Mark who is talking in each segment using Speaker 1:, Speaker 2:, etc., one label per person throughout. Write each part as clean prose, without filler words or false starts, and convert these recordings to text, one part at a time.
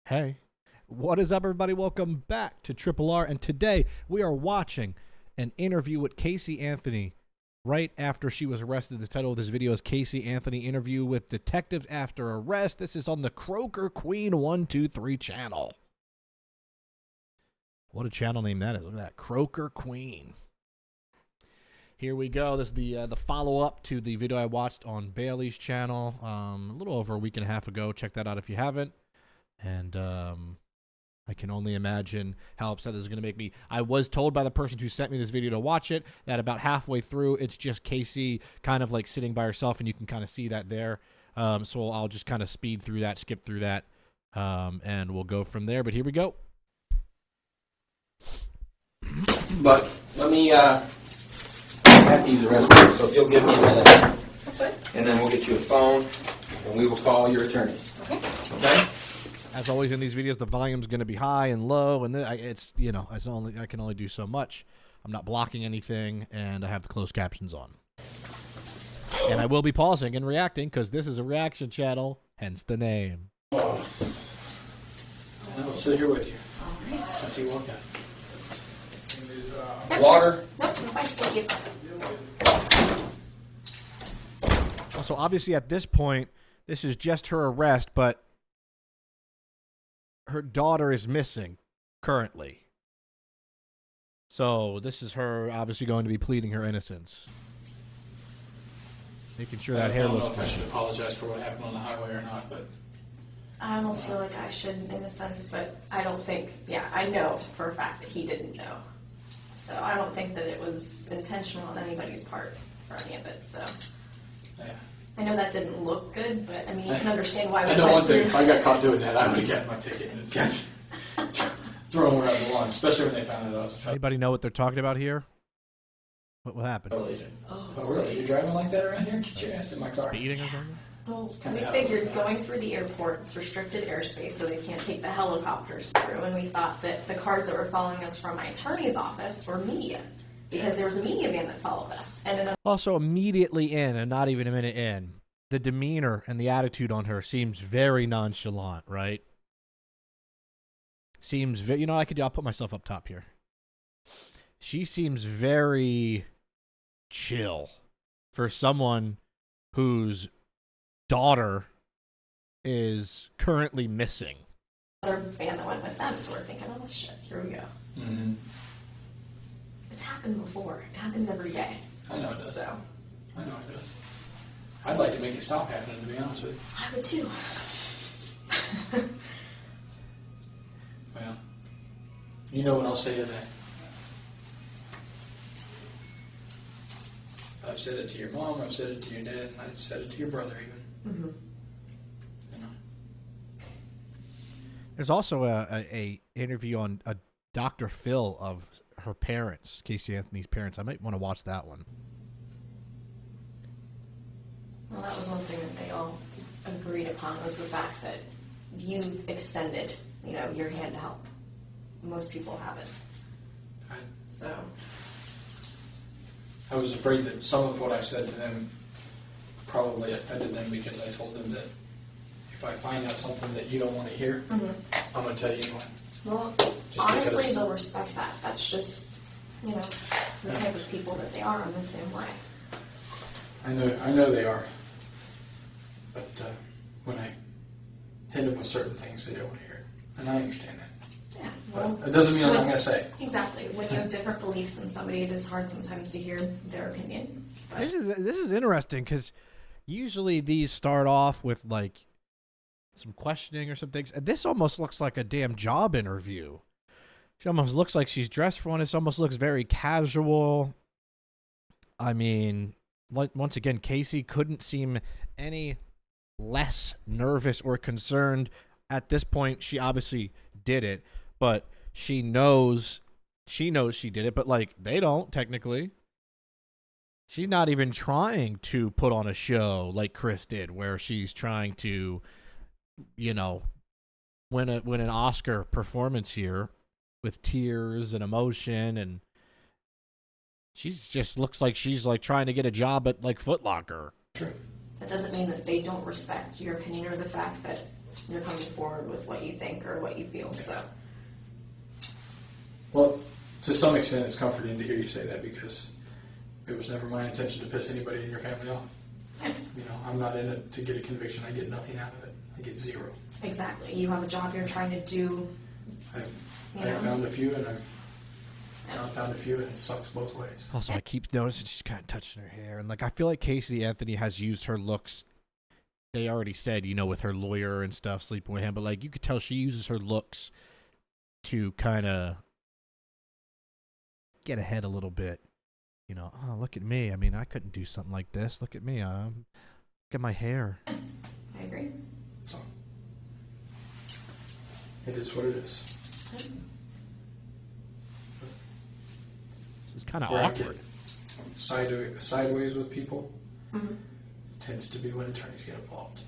Speaker 1: Hey, what is up, everybody? Welcome back to Triple R, and today we are watching an interview with Caylee Anthony right after she was arrested. The title of this video is Caylee Anthony Interview with Detectives After Arrest. This is on the Croaker Queen 123 channel. What a channel name that is. Look at that, Croaker Queen. Here we go. This is the follow-up to the video I watched on Bailey's channel a little over a week and a half ago. Check that out if you haven't. And I can only imagine how upset this is going to make me. I was told by the person who sent me this video to watch it that about halfway through, it's just Caylee kind of like sitting by herself, and you can kind of see that there. So I'll just kind of speed through that, skip through that, and we'll go from there. But here we go.
Speaker 2: But let me, I have to use the restroom, so if you'll give me a minute.
Speaker 3: That's right.
Speaker 2: And then we'll get you a phone, and we will call your attorney.
Speaker 3: Okay.
Speaker 2: Okay?
Speaker 1: As always in these videos, the volume's going to be high and low, and it's, you know, I can only do so much. I'm not blocking anything, and I have the closed captions on. And I will be pausing and reacting, because this is a reaction channel, hence the name.
Speaker 4: I'll sit here with you.
Speaker 3: All right.
Speaker 4: Since he walked out.
Speaker 2: Water?
Speaker 3: Nope, I'm fine. Thank you.
Speaker 1: Also, obviously, at this point, this is just her arrest, but her daughter is missing currently. So this is her obviously going to be pleading her innocence. Making sure that hair looks
Speaker 4: I don't know if I
Speaker 1: good.
Speaker 4: should apologize for what happened on the highway or not, but
Speaker 3: I almost feel like I should in a sense, but I don't think, I know for a fact that he didn't know. So I don't think that it was intentional on anybody's part for any of it, so.
Speaker 4: yeah.
Speaker 3: I know that didn't look good, but I mean, you can understand why we
Speaker 4: I know
Speaker 3: went
Speaker 4: one thing,
Speaker 3: through.
Speaker 4: if I got caught doing that, I would have gotten my ticket and thrown around the lawn, especially when they found out I was a federal
Speaker 1: Anybody know what they're talking about here? What happened?
Speaker 4: agent.
Speaker 3: Oh.
Speaker 4: Oh, really? You're driving like that around here? Get your ass in my car.
Speaker 1: Speeding or something?
Speaker 3: Well,
Speaker 4: kinda
Speaker 3: we
Speaker 4: how it
Speaker 3: figured
Speaker 4: was.
Speaker 3: going through the airport, it's restricted airspace, so they can't take the helicopters through, and we thought that the cars that were following us from my attorney's office were media, because there was a media van that followed us. And another
Speaker 1: Also, immediately in, and not even a minute in, the demeanor and the attitude on her seems very nonchalant, right? Seems very, you know, I'll put myself up top here. She seems very chill for someone whose daughter is currently missing.
Speaker 3: van that went with them, so we're thinking, oh shit, here we go.
Speaker 4: Mm-hmm.
Speaker 3: It's happened before. It happens every day.
Speaker 4: I know it does.
Speaker 3: So,
Speaker 4: I know it does. I'd like to make it stop happening, to be honest with you.
Speaker 3: I would too.
Speaker 4: Well, you know what I'll say to that. I've said it to your mom, I've said it to your dad, and I've said it to your brother even.
Speaker 3: Mm-hmm.
Speaker 4: You know.
Speaker 1: There's also a interview on a Dr. Phil of her parents, Caylee Anthony's parents. I might want to watch that one.
Speaker 3: Well, that was one thing that they all agreed upon, was the fact that you've extended, your hand to help. Most people haven't. So,
Speaker 4: I was afraid that some of what I said to them probably offended them, because I told them that if I find out something that you don't want to hear, I'm going to tell you anyway.
Speaker 3: well,
Speaker 4: Just
Speaker 3: honestly,
Speaker 4: because-
Speaker 3: they'll respect that. That's just, the type of people that they are in the same way.
Speaker 4: I know they are. But when I hit them with certain things, they don't want to hear it. And I understand that.
Speaker 3: Yeah.
Speaker 4: But
Speaker 3: Well,
Speaker 4: it doesn't mean I'm not going to say it.
Speaker 3: exactly. When you have different beliefs than somebody, it is hard sometimes to hear their opinion. But
Speaker 1: This is interesting, because usually these start off with like some questioning or some things. And this almost looks like a damn job interview. She almost looks like she's dressed for one. This almost looks very casual. I mean, once again, Caylee couldn't seem any less nervous or concerned. At this point, she obviously did it, but she knows she did it, but like they don't technically. She's not even trying to put on a show like Chris did, where she's trying to, win an Oscar performance here with tears and emotion, and she's just looks like she's like trying to get a job at like Foot Locker.
Speaker 4: True.
Speaker 3: that doesn't mean that they don't respect your opinion or the fact that you're coming forward with what you think or what you feel. So
Speaker 4: Well, to some extent, it's comforting to hear you say that, because it was never my intention to piss anybody in your family off.
Speaker 3: yeah,
Speaker 4: You know, I'm not in it to get a conviction. I get nothing out of it. I get zero.
Speaker 3: exactly. You have a job you're trying to do.
Speaker 4: I've found a few, and I've not found a few, and it sucks both ways.
Speaker 1: Also, I keep noticing she's kind of touching her hair, and like I feel like Caylee Anthony has used her looks. They already said, you know, with her lawyer and stuff, sleeping with him, but like you could tell she uses her looks to kind of get ahead a little bit. You know, oh, look at me. I mean, I couldn't do something like this. Look at me. Look at my hair.
Speaker 3: I agree.
Speaker 4: So, it is what it is.
Speaker 1: This is kind of
Speaker 4: Where I
Speaker 1: awkward.
Speaker 4: get sideways with people
Speaker 3: Mm-hmm.
Speaker 4: tends to be when attorneys get involved.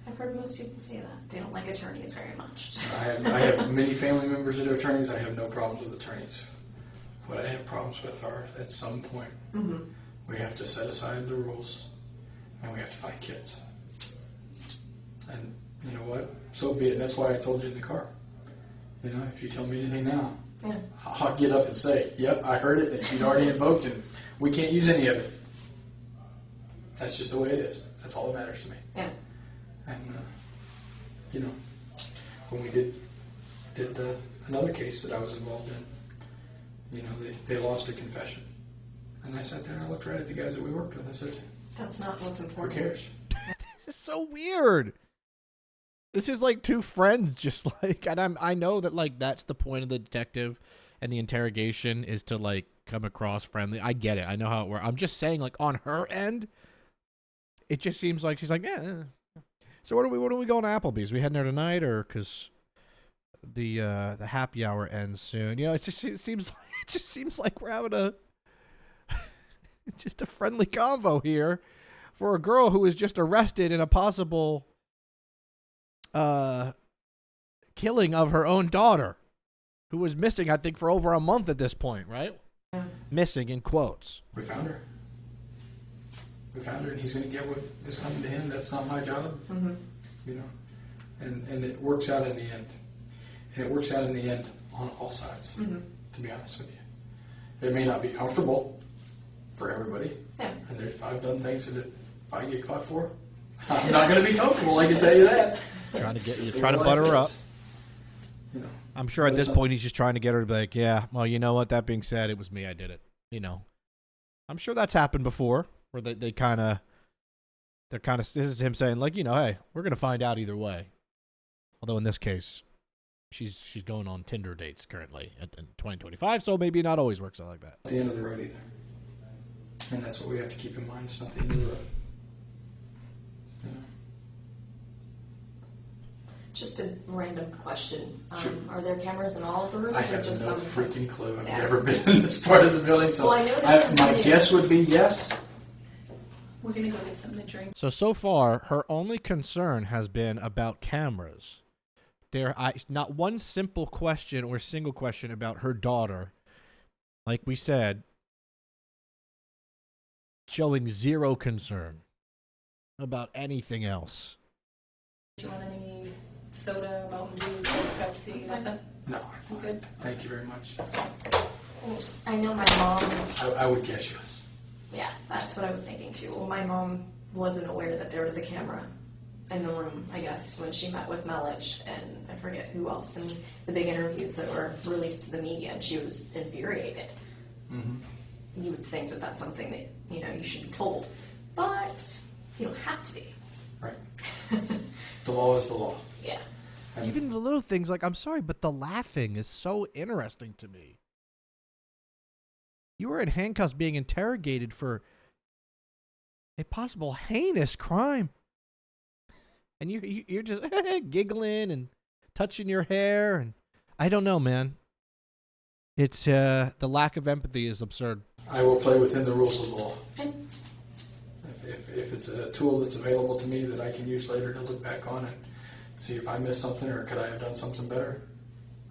Speaker 3: I've heard most people say that they don't like attorneys very much.
Speaker 4: I have many family members that are attorneys. I have no problems with attorneys. What I have problems with are, at some point,
Speaker 3: Mm-hmm.
Speaker 4: we have to set aside the rules, and we have to find kids. And you know what? So be it. That's why I told you in the car. You know, if you tell me anything now,
Speaker 3: Yeah.
Speaker 4: I'll get up and say, yep, I heard it, and she'd already invoked it. We can't use any of it. That's just the way it is. That's all that matters to me.
Speaker 3: Yeah.
Speaker 4: And, you know, when we did another case that I was involved in, you know, they lost a confession. And I sat there and I looked right at the guys that we worked with. I said,
Speaker 3: That's not what's
Speaker 4: who
Speaker 3: important.
Speaker 4: cares?
Speaker 1: This is so weird. This is like two friends, just like, and I know that like that's the point of the detective and the interrogation is to like come across friendly. I get it. I know how it works. I'm just saying, like on her end, it just seems like she's like, yeah. So what are we going to Applebee's? We heading there tonight, or because the happy hour ends soon? You know, it just seems like we're having a just a friendly convo here for a girl who was just arrested in a possible killing of her own daughter, who was missing, I think, for over a month at this point, right?
Speaker 3: Yeah.
Speaker 1: Missing in quotes.
Speaker 4: We found her. We found her, and he's going to get what is coming to him. That's not my job,
Speaker 3: Mm-hmm.
Speaker 4: you know. And it works out in the end. And it works out in the end on all sides,
Speaker 3: Mm-hmm.
Speaker 4: to be honest with you. It may not be comfortable for everybody.
Speaker 3: Yeah.
Speaker 4: And I've done things that if I get caught for, I'm not going to be comfortable, I can tell you that.
Speaker 1: Trying to get
Speaker 4: It's
Speaker 1: you,
Speaker 4: just the
Speaker 1: trying to
Speaker 4: way
Speaker 1: butter
Speaker 4: life
Speaker 1: her up.
Speaker 4: is. You know,
Speaker 1: I'm sure at
Speaker 4: But
Speaker 1: this
Speaker 4: it's not-
Speaker 1: point he's just trying to get her to be like, yeah, well, you know what? That being said, it was me. I did it. You know, I'm sure that's happened before, where they're kind of. This is him saying, like, you know, hey, we're gonna find out either way. Although in this case, she's going on Tinder dates currently in 2025, so maybe not always works out like that.
Speaker 4: Not the end of the road either. And that's what we have to keep in mind. It's not the end of the road. You know?
Speaker 3: Just a random question.
Speaker 4: Sure.
Speaker 3: Are there cameras in all of the rooms,
Speaker 4: I
Speaker 3: or
Speaker 4: have
Speaker 3: just
Speaker 4: no
Speaker 3: some?
Speaker 4: freaking clue. I've
Speaker 3: Yeah.
Speaker 4: never been in this part of the building, so
Speaker 3: Well, I know this is
Speaker 4: my
Speaker 3: new.
Speaker 4: guess would be yes.
Speaker 5: We're gonna go get something to drink.
Speaker 1: So far, her only concern has been about cameras. Not one simple question or single question about her daughter. Like we said, showing zero concern about anything else.
Speaker 5: Do you want any soda, Mountain Dew, Pepsi, nothing?
Speaker 4: No, I'm
Speaker 5: You
Speaker 4: fine.
Speaker 5: good?
Speaker 4: Thank you very much.
Speaker 3: I know my mom.
Speaker 4: I would guess yes.
Speaker 3: Yeah, that's what I was thinking too. Well, my mom wasn't aware that there was a camera in the room, I guess, when she met with Melich and I forget who else in the big interviews that were released to the media, and she was infuriated.
Speaker 4: Mm-hmm.
Speaker 3: You would think that that's something that, you know, you should be told, but you don't have to be.
Speaker 4: Right. The law is the law.
Speaker 3: Yeah.
Speaker 4: And
Speaker 1: Even the little things like, I'm sorry, but the laughing is so interesting to me. You were in handcuffs being interrogated for a possible heinous crime. And you're just giggling and touching your hair. And I don't know, man. It's the lack of empathy is absurd.
Speaker 4: I will play within the rules of the law.
Speaker 3: Okay.
Speaker 4: If it's a tool that's available to me that I can use later to look back on and see if I missed something or could I have done something better,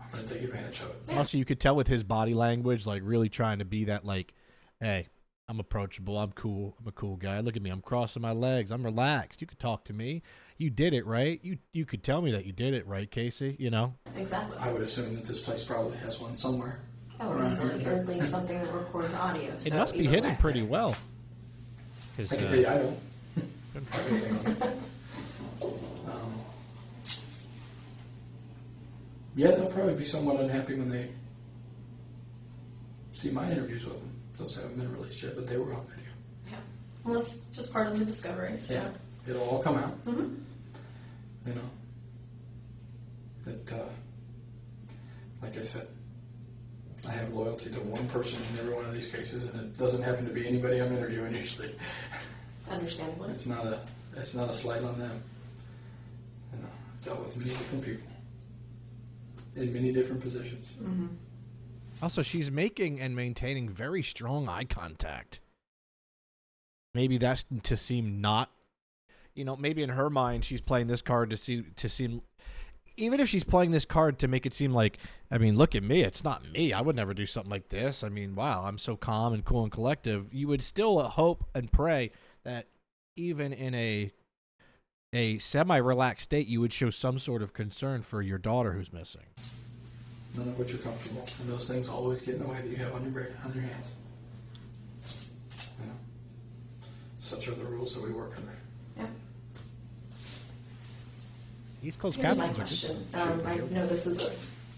Speaker 4: I'm going to take advantage of it.
Speaker 3: Yeah.
Speaker 1: Also, you could tell with his body language, like really trying to be that, like, hey, I'm approachable. I'm cool. I'm a cool guy. Look at me. I'm crossing my legs. I'm relaxed. You could talk to me. You did it, right? You could tell me that you did it, right, Casey? You know?
Speaker 3: Exactly.
Speaker 4: I would assume that this place probably has one somewhere.
Speaker 3: Oh,
Speaker 4: around
Speaker 3: easily,
Speaker 4: here,
Speaker 3: or
Speaker 4: but-
Speaker 3: at least something that records audio.
Speaker 1: It
Speaker 3: So
Speaker 1: must be
Speaker 3: either
Speaker 1: hidden
Speaker 3: way.
Speaker 1: pretty well. 'Cause,
Speaker 4: I can tell you, I don't.
Speaker 1: couldn't
Speaker 4: I
Speaker 1: find-
Speaker 4: really don't. Yeah, they'll probably be somewhat unhappy when they see my interviews with them. Those haven't been released yet, but they were on video.
Speaker 3: Yeah. Well, it's just part of the discovery. So.
Speaker 4: Yeah, it'll all come out.
Speaker 3: Mm-hmm.
Speaker 4: You know, that like I said, I have loyalty to one person in every one of these cases, and it doesn't happen to be anybody I'm interviewing usually.
Speaker 3: Understandably.
Speaker 4: It's not a slight on them. You know, I've dealt with many different people in many different positions.
Speaker 3: Mm-hmm.
Speaker 1: Also, she's making and maintaining very strong eye contact. Maybe that's to seem not, maybe in her mind she's playing this card to seem, even if she's playing this card to make it seem like, I mean, look at me, it's not me. I would never do something like this. I mean, wow, I'm so calm and cool and collective. You would still hope and pray that even in a semi-relaxed state, you would show some sort of concern for your daughter who's missing.
Speaker 4: None of which are comfortable, and those things always get in the way that you have on your hands. You know, such are the rules that we work under.
Speaker 3: Yeah.
Speaker 1: East Coast
Speaker 3: Here's my
Speaker 1: captains are
Speaker 3: question. I know this is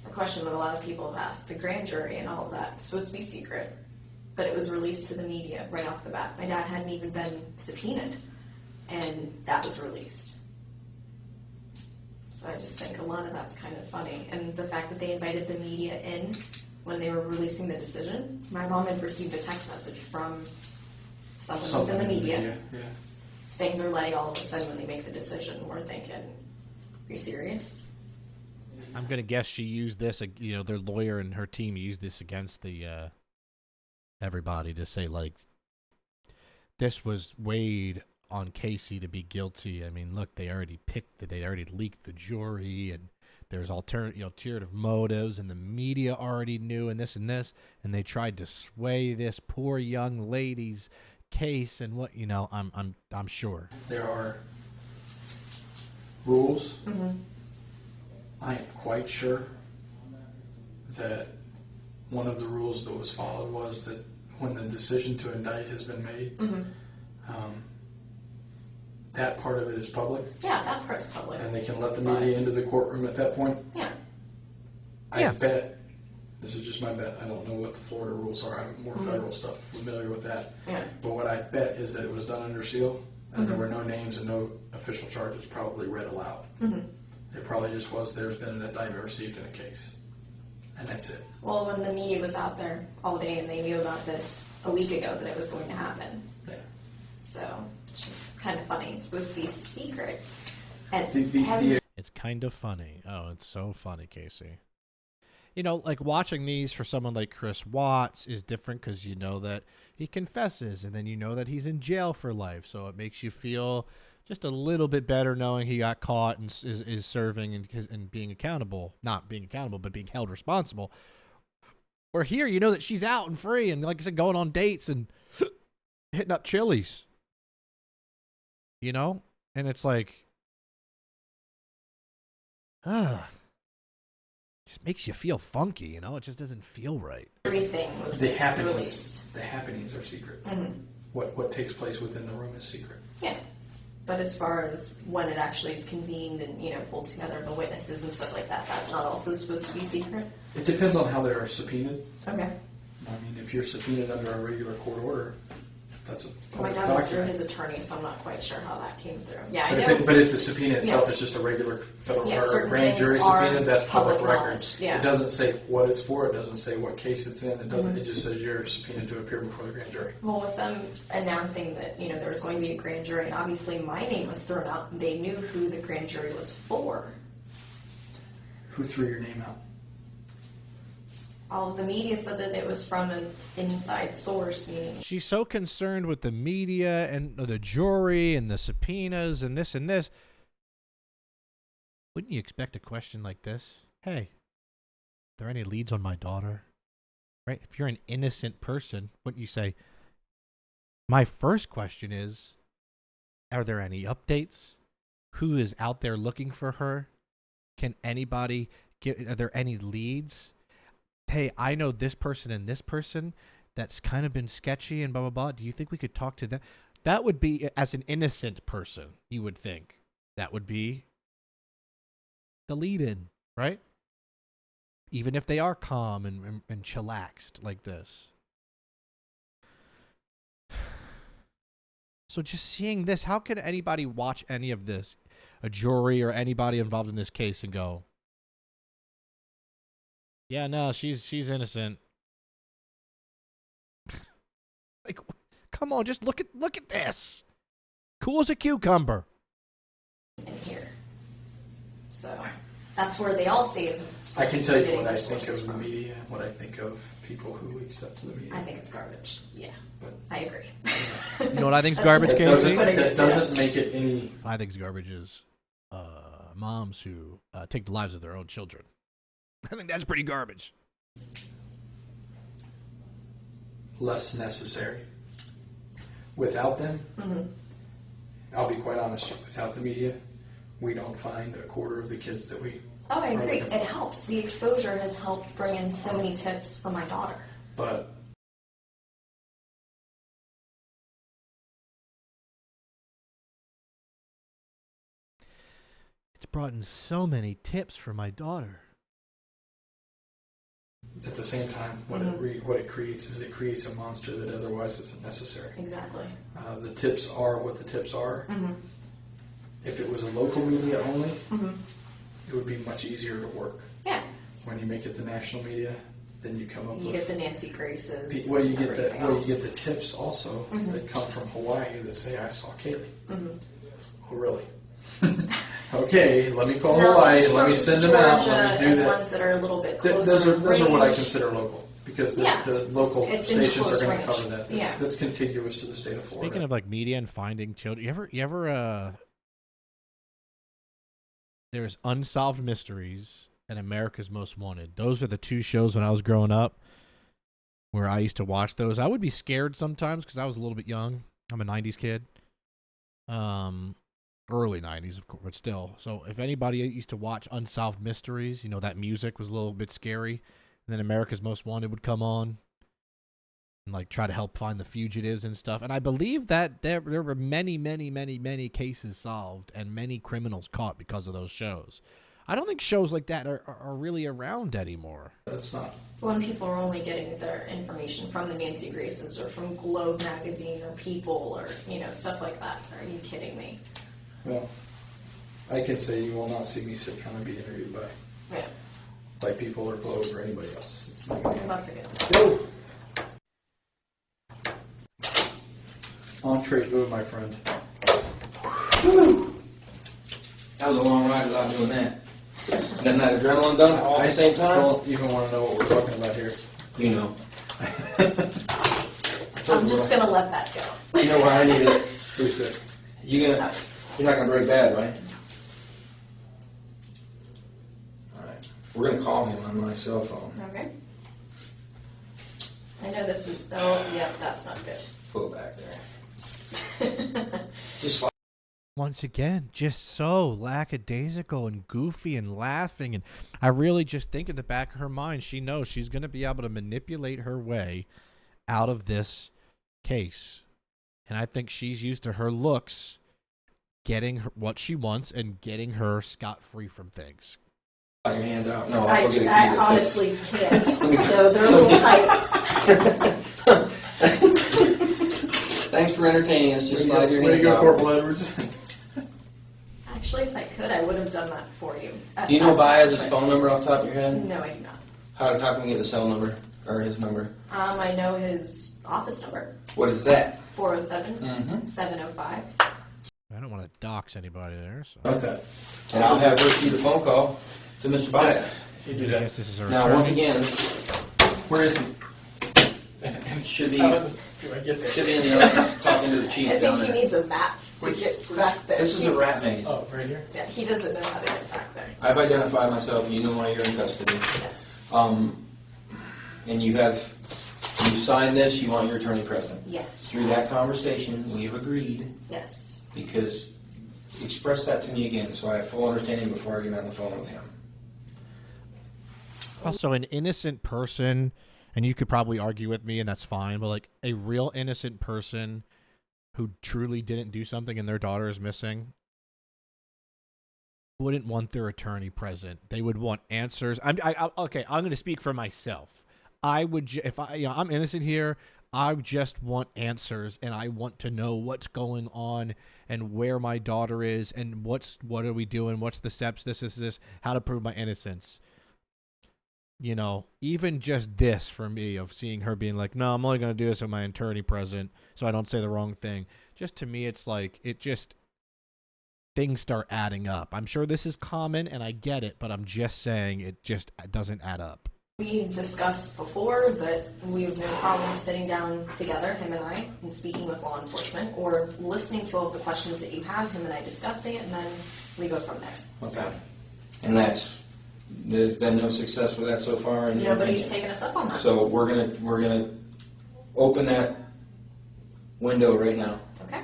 Speaker 3: a question that a lot of people have asked. The grand jury and all of that is supposed to be secret, but it was released to the media right off the bat. My dad hadn't even been subpoenaed, and that was released. So I just think a lot of that's kind of funny. And the fact that they invited the media in when they were releasing the decision. My mom had received a text message from someone within the media
Speaker 4: Yeah.
Speaker 3: saying they're letting all of us in when they make the decision. We're thinking, are you serious?
Speaker 1: I'm gonna guess she used this. Their lawyer and her team used this against the everybody to say like this was weighed on Casey to be guilty. I mean, look, they already leaked the jury, and there's alternative motives, and the media already knew, and this, and they tried to sway this poor young lady's case, and what I'm sure
Speaker 4: There are rules.
Speaker 3: Mm-hmm.
Speaker 4: I am quite sure that one of the rules that was followed was that when the decision to indict has been made, that part of it is public,
Speaker 3: Yeah, that part's public.
Speaker 4: and they can let the media into the courtroom at that point.
Speaker 3: Yeah.
Speaker 4: I bet, this is just my bet, I don't know what the Florida rules are, I'm more federal stuff, familiar with that.
Speaker 3: Yeah.
Speaker 4: But what I bet is that it was done under seal, and there were no names and no official charges probably read aloud.
Speaker 3: Mm-hmm.
Speaker 4: It probably just was, there's been an indictment received in a case. And that's it.
Speaker 3: Well, when the media was out there all day and they knew about this a week ago that it was going to happen.
Speaker 4: Yeah.
Speaker 3: So it's just kind of funny. It's supposed to be secret. And
Speaker 1: it's kind of funny. Oh, it's so funny, Casey. Like watching these for someone like Chris Watts is different because you know that he confesses, and then you know that he's in jail for life. So it makes you feel just a little bit better knowing he got caught and is serving and being accountable. Not being accountable, but being held responsible. Or here, you know that she's out and free and, like I said, going on dates and hitting up Chili's. And it's like, just makes you feel funky, it just doesn't feel right.
Speaker 3: everything was
Speaker 4: The happenings,
Speaker 3: released.
Speaker 4: the happenings are secret.
Speaker 3: Mm-hmm.
Speaker 4: What takes place within the room is secret.
Speaker 3: Yeah. But as far as when it actually is convened and, pulled together the witnesses and stuff like that, that's not also supposed to be secret?
Speaker 4: It depends on how they're subpoenaed.
Speaker 3: Okay.
Speaker 4: I mean, if you're subpoenaed under a regular court order, that's a
Speaker 3: My
Speaker 4: public
Speaker 3: dad was through
Speaker 4: document.
Speaker 3: his attorney, so I'm not quite sure how that came through. Yeah, I
Speaker 4: But
Speaker 3: know.
Speaker 4: if the subpoena itself
Speaker 3: Yeah.
Speaker 4: is just a regular federal
Speaker 3: Yeah,
Speaker 4: or
Speaker 3: certain
Speaker 4: grand
Speaker 3: things
Speaker 4: jury
Speaker 3: are
Speaker 4: subpoena, that's public
Speaker 3: public
Speaker 4: record.
Speaker 3: knowledge, yeah.
Speaker 4: It doesn't say what it's for. It doesn't say what case it's in. It doesn't. It just says you're subpoenaed to appear before the grand jury.
Speaker 3: Well, with them announcing that, there was going to be a grand jury, and obviously my name was thrown out, and they knew who the grand jury was for.
Speaker 4: Who threw your name out?
Speaker 3: All of the media said that it was from an inside source, meaning
Speaker 1: She's so concerned with the media and the jury and the subpoenas and this and this. Wouldn't you expect a question like this? Hey, are there any leads on my daughter? Right? If you're an innocent person, wouldn't you say, My first question is, are there any updates? Who is out there looking for her? Can anybody are there any leads? Hey, I know this person and this person that's kind of been sketchy and blah, blah, blah. Do you think we could talk to them? That would be, as an innocent person, you would think that would be the lead-in, right? Even if they are calm and chillaxed like this. So just seeing this, how can anybody watch any of this, a jury or anybody involved in this case, and go, yeah, no, she's innocent. Like, come on, just look at this. Cool as a cucumber.
Speaker 3: In here. So that's where they all see is.
Speaker 4: I can tell you
Speaker 3: getting
Speaker 4: what I
Speaker 3: these
Speaker 4: think
Speaker 3: sources
Speaker 4: of the
Speaker 3: from.
Speaker 4: media and what I think of people who leak stuff to the media.
Speaker 3: I think it's garbage. Yeah,
Speaker 4: But
Speaker 3: I agree.
Speaker 1: You know what I think's
Speaker 3: That's
Speaker 1: garbage,
Speaker 3: the
Speaker 4: that
Speaker 3: way
Speaker 1: Casey?
Speaker 3: of putting it,
Speaker 4: that doesn't make it any
Speaker 1: I think's garbage is moms who take the lives of their own children. I think that's pretty garbage.
Speaker 4: less necessary. Without them, I'll be quite honest, without the media, we don't find a quarter of the kids that we
Speaker 3: Oh, I
Speaker 4: are
Speaker 3: agree.
Speaker 4: looking
Speaker 3: It
Speaker 4: for.
Speaker 3: helps. The exposure has helped bring in so many tips for my daughter.
Speaker 4: But
Speaker 1: It's brought in so many tips for my daughter.
Speaker 4: at the same time, what it creates is it creates a monster that otherwise isn't necessary.
Speaker 3: Exactly.
Speaker 4: The tips are what the tips are. If it was a local media only, it would be much easier to work.
Speaker 3: Yeah.
Speaker 4: When you make it the national media, then you come up
Speaker 3: You
Speaker 4: with
Speaker 3: get the Nancy Graces.
Speaker 4: well, you get
Speaker 3: everything
Speaker 4: the
Speaker 3: else.
Speaker 4: tips also that come from Hawaii that say, "I saw Caylee." Oh, really? Okay, let me call
Speaker 3: Now,
Speaker 4: Hawaii.
Speaker 3: ones
Speaker 4: Let me
Speaker 3: from
Speaker 4: send them out.
Speaker 3: Georgia
Speaker 4: Let me do
Speaker 3: and
Speaker 4: that.
Speaker 3: ones that are a little bit
Speaker 4: Th-
Speaker 3: closer.
Speaker 4: those are what I
Speaker 3: range.
Speaker 4: consider local because the,
Speaker 3: Yeah.
Speaker 4: the local
Speaker 3: It's in
Speaker 4: stations are
Speaker 3: close
Speaker 4: going to
Speaker 3: range.
Speaker 4: cover that. That's,
Speaker 3: Yeah.
Speaker 4: that's contiguous to the state of Florida.
Speaker 1: Speaking of like media and finding children, you ever there's Unsolved Mysteries and America's Most Wanted. Those are the two shows when I was growing up where I used to watch those. I would be scared sometimes because I was a little bit young. I'm a 90s kid. Early 90s, of course, but still. So if anybody used to watch Unsolved Mysteries, you know, that music was a little bit scary. And then America's Most Wanted would come on and like try to help find the fugitives and stuff. And I believe that there were many, many, many, many cases solved and many criminals caught because of those shows. I don't think shows like that are really around anymore.
Speaker 4: That's not.
Speaker 3: When people are only getting their information from the Nancy Graces or from Globe magazine or People or stuff like that. Are you kidding me?
Speaker 4: Well, I can say you will not see me sit down and be interviewed
Speaker 3: Yeah,
Speaker 4: by People or Globe or anybody else. It's not going to
Speaker 3: well,
Speaker 4: happen.
Speaker 3: that's a good.
Speaker 4: Go. Entree food, my friend.
Speaker 2: That was a long ride without doing that. Then that adrenaline done all at the same time?
Speaker 4: Don't even want to know what we're talking about here.
Speaker 2: You know.
Speaker 3: I'm just gonna let that go.
Speaker 2: You know where I need it.
Speaker 4: Who's that?
Speaker 2: You're not gonna break bad, right? Alright. We're gonna call him on my cell phone.
Speaker 3: Okay. I know this is. Oh, yep, that's not good.
Speaker 2: Pull it back there. Just like
Speaker 1: Once again, just so lackadaisical and goofy and laughing. And I really just think in the back of her mind, she knows she's going to be able to manipulate her way out of this case. And I think she's used to her looks getting what she wants and getting her scot-free from things.
Speaker 2: your hands out. No,
Speaker 3: I
Speaker 2: I'll go get a
Speaker 3: honestly can't. So they're a little tight.
Speaker 2: Thanks for entertaining us. Just slide your
Speaker 4: Way to
Speaker 2: hands
Speaker 4: go,
Speaker 2: out.
Speaker 4: Corporal Edwards.
Speaker 3: Actually, if I could, I would have done that for you.
Speaker 2: Do you know Baez's phone number off the top of your head?
Speaker 3: No, I do not.
Speaker 2: How can we get the cell number or his number?
Speaker 3: I know his office number.
Speaker 2: What is that?
Speaker 3: 407-705.
Speaker 1: I don't want to dox anybody there. So.
Speaker 4: About that.
Speaker 2: And I'll have her shoot a phone call to Mr. Baez.
Speaker 4: You
Speaker 1: I
Speaker 4: do
Speaker 1: guess
Speaker 4: that.
Speaker 1: this is her
Speaker 2: Now,
Speaker 1: attorney.
Speaker 2: once again,
Speaker 4: Where is he?
Speaker 2: should be
Speaker 4: How do I get there?
Speaker 2: in the office talking to the chief
Speaker 3: I
Speaker 2: down
Speaker 3: think he
Speaker 2: there.
Speaker 3: needs a map to get back there.
Speaker 2: This is a rat maze.
Speaker 4: Oh, right here?
Speaker 3: Yeah, he doesn't know how to get back there.
Speaker 2: I've identified myself. You know why you're in custody.
Speaker 3: Yes.
Speaker 2: And you signed this, you want your attorney present.
Speaker 3: Yes.
Speaker 2: Through that conversation, we have agreed,
Speaker 3: Yes.
Speaker 2: because express that to me again so I have full understanding before I get on the phone with him.
Speaker 1: Also, an innocent person, and you could probably argue with me, and that's fine, but like a real innocent person who truly didn't do something and their daughter is missing wouldn't want their attorney present. They would want answers. Okay, I'm going to speak for myself. I would, if I'm innocent here, I just want answers, and I want to know what's going on and where my daughter is and what are we doing? What's the steps? This, how to prove my innocence. You know, even just this for me of seeing her being like, no, I'm only going to do this with my attorney present so I don't say the wrong thing. Just to me, it's like, things start adding up. I'm sure this is common and I get it, but I'm just saying it doesn't add up.
Speaker 3: We discussed before that we have no problem sitting down together, him and I, and speaking with law enforcement, or listening to all of the questions that you have, him and I discussing it, and then we go from there.
Speaker 2: Okay. And there's been no success with that so far? In
Speaker 3: Nobody's taken us up on that.
Speaker 2: So we're gonna open that window right now,
Speaker 3: Okay.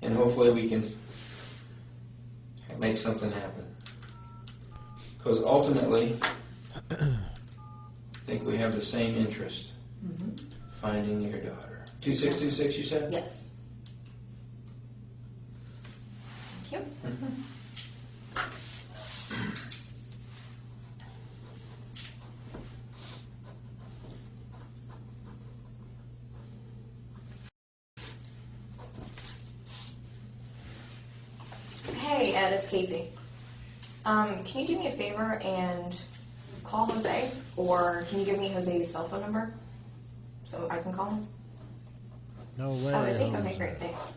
Speaker 2: and hopefully we can make something happen. Because ultimately, I think we have the same interest.
Speaker 3: Mm-hmm.
Speaker 2: Finding your daughter. 2626, you said?
Speaker 3: Yes. Thank you. Hey, Ed, it's Casey. Can you do me a favor and call Jose, or can you give me Jose's cell phone number so I can call him?
Speaker 1: No way.
Speaker 3: Oh, is he? Okay, great, thanks.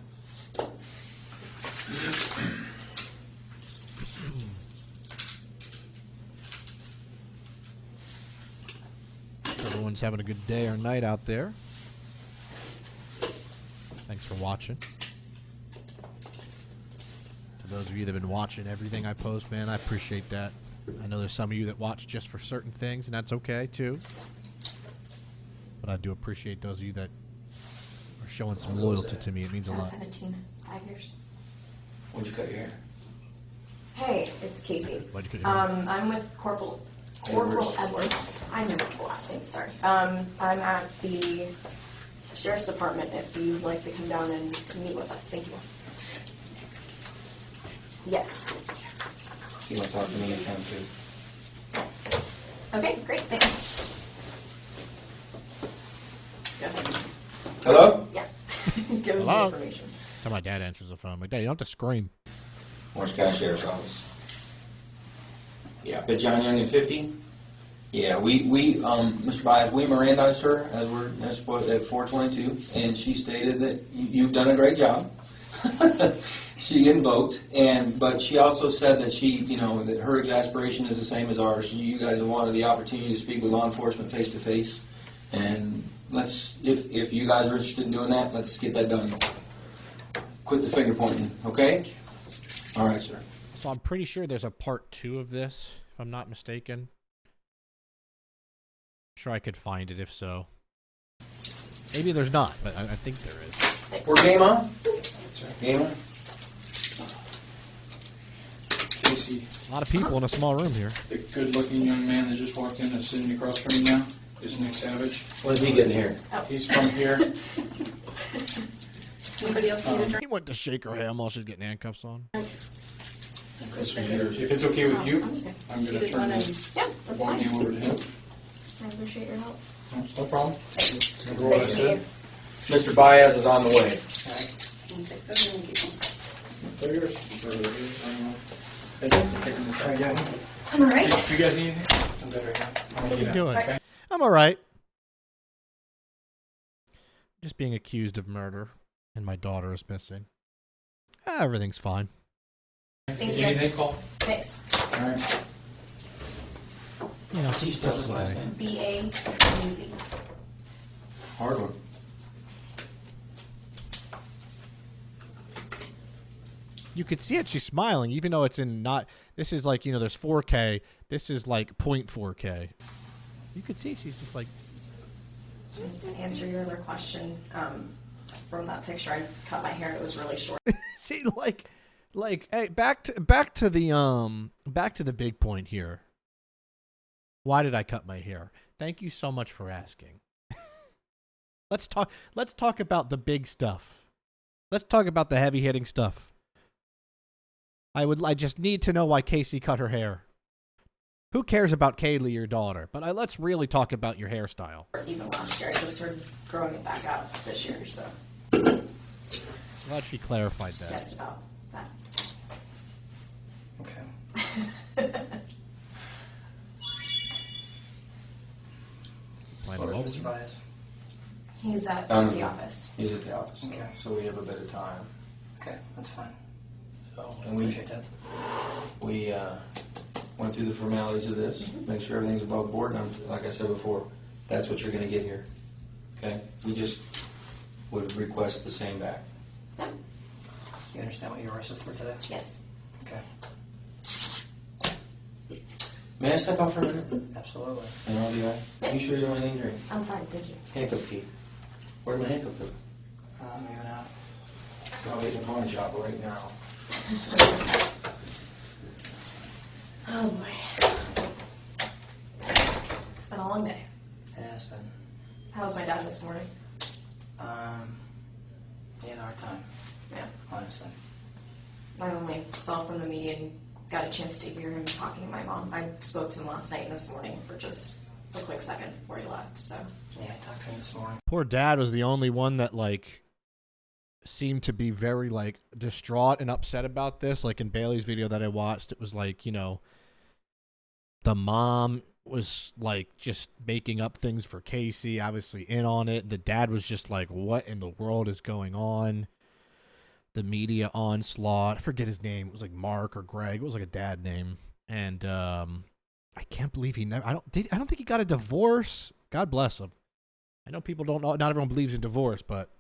Speaker 1: Everyone's having a good day or night out there. Thanks for watching. To those of you that have been watching everything I post, man, I appreciate that. I know there's some of you that watch just for certain things, and that's okay, too. But I do appreciate those of you that are showing some loyalty to me. It means a lot.
Speaker 3: 17, 5 years.
Speaker 2: When'd you cut your hair?
Speaker 3: Hey, it's Casey.
Speaker 1: Why'd you cut your hair?
Speaker 3: I'm with Corporal Edwards. I know the last name, sorry. I'm at the Sheriff's Department if you'd like to come down and meet with us. Thank you. Yes.
Speaker 2: You want to talk to me anytime too?
Speaker 3: Okay, great, thanks. Go ahead.
Speaker 2: Hello?
Speaker 3: Yeah. Give me the
Speaker 1: Hello?
Speaker 3: information.
Speaker 1: That's how my dad answers the phone. I'm like, Dad, you don't have to scream.
Speaker 2: Orange County Sheriff's Office. Yeah, but John Young and 50? Yeah, Mr. Byers, we Mirandized her as supposed at 422, and she stated that you've done a great job. She invoked, but she also said that that her exasperation is the same as ours. You guys have wanted the opportunity to speak with law enforcement face to face, and if you guys are interested in doing that, let's get that done. Quit the finger pointing, okay? All right, sir.
Speaker 1: So I'm pretty sure there's a part 2 of this, if I'm not mistaken. Sure I could find it if so. Maybe there's not, but I think there is.
Speaker 3: Thanks.
Speaker 2: We're game on? Game on?
Speaker 4: Casey,
Speaker 1: A lot of people in a small room here.
Speaker 4: the good-looking young man that just walked in that's sitting across from you now is Nick Savage.
Speaker 2: When did he get in here?
Speaker 4: He's from here.
Speaker 3: Anybody else need a drink?
Speaker 1: He went to shake her hand while she's getting handcuffs on.
Speaker 4: This one here. If it's okay with you,
Speaker 3: Okay.
Speaker 4: I'm
Speaker 5: She
Speaker 4: going to
Speaker 5: didn't
Speaker 4: turn
Speaker 5: want
Speaker 4: the
Speaker 5: to.
Speaker 3: Yeah, that's
Speaker 4: ball
Speaker 3: fine.
Speaker 4: game over to him.
Speaker 3: I appreciate your help.
Speaker 4: No, it's no problem.
Speaker 3: Thanks.
Speaker 4: Remember what I
Speaker 3: Nice to meet you.
Speaker 4: said?
Speaker 2: Mr. Baez is on the way.
Speaker 5: We'll take those and keep them.
Speaker 4: They're yours. Thank you for taking this out.
Speaker 3: I'm all right.
Speaker 4: Do you guys need anything? I'm better here.
Speaker 1: What are you doing?
Speaker 3: Right.
Speaker 1: I'm all right. Just being accused of murder, and my daughter is missing. Everything's fine.
Speaker 3: Thank you.
Speaker 4: Anything, call?
Speaker 3: Thanks.
Speaker 4: All right.
Speaker 1: You know,
Speaker 2: He
Speaker 1: just
Speaker 2: spelled his last
Speaker 1: today.
Speaker 2: name.
Speaker 3: B-A-E-Z.
Speaker 2: Hard one.
Speaker 1: You could see it. She's smiling, even though it's in not. This is like, there's 4K. This is like 0.4K. You could see she's just like
Speaker 3: To answer your other question, from that picture, I cut my hair. It was really short.
Speaker 1: See, hey, back to the big point here. Why did I cut my hair? Thank you so much for asking. Let's talk about the big stuff. Let's talk about the heavy hitting stuff. I just need to know why Casey cut her hair. Who cares about Caylee, your daughter? But let's really talk about your hairstyle.
Speaker 3: Even last year, I just started growing it back out this year, so
Speaker 1: Glad she clarified that.
Speaker 3: just about that.
Speaker 4: Okay.
Speaker 1: Plan
Speaker 4: Where's
Speaker 1: of
Speaker 4: Mr. Bias?
Speaker 3: He's at
Speaker 2: Um,
Speaker 3: the office.
Speaker 2: He's at the office,
Speaker 4: Okay.
Speaker 2: so we have a bit of time.
Speaker 4: Okay, that's fine. So,
Speaker 2: And we-
Speaker 4: appreciate that.
Speaker 2: We went through the formalities of this, make sure everything's above board, and like I said before, that's what you're going to get here. Okay? We just would request the same back.
Speaker 3: Yep.
Speaker 4: You understand what you arrested for today?
Speaker 3: Yes.
Speaker 4: Okay,
Speaker 2: May I step out for a minute?
Speaker 4: absolutely.
Speaker 2: And I'll be all right?
Speaker 3: Yep.
Speaker 2: You sure you don't want anything to drink?
Speaker 3: I'm fine, thank you.
Speaker 2: Handcuff key. Where's my handcuff key?
Speaker 4: Moving out.
Speaker 2: I'll be in the pawn shop right now.
Speaker 3: Oh boy. It's been a long day.
Speaker 4: It has been.
Speaker 3: How was my dad this morning?
Speaker 4: He had a hard time,
Speaker 3: Yeah.
Speaker 4: honestly.
Speaker 3: I only saw from the media and got a chance to hear him talking to my mom. I spoke to him last night and this morning for just a quick second before he left, so.
Speaker 4: Yeah, I talked to him this morning.
Speaker 1: Poor dad was the only one that seemed to be very distraught and upset about this. Like in Bailey's video that I watched, it was the mom was just making up things for Casey, obviously in on it. The dad was just like, what in the world is going on? The media onslaught. I forget his name. It was Mark or Greg. It was a dad name. And I can't believe he never I don't think he got a divorce. God bless him. I know people don't know, not everyone believes in divorce, but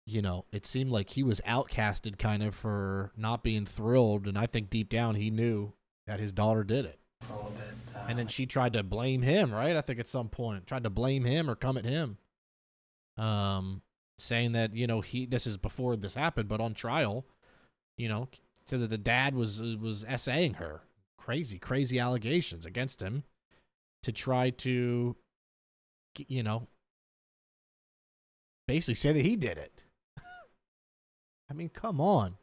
Speaker 1: it seemed like he was outcasted kind of for not being thrilled, and I think deep down he knew that his daughter did it.
Speaker 4: For a little bit.
Speaker 1: And then she tried to blame him, right? I think at some point tried to blame him or come at him, saying that this is before this happened, but on trial, said that the dad was essaying her, crazy allegations against him, to try to, basically say that he did it. I mean, come on.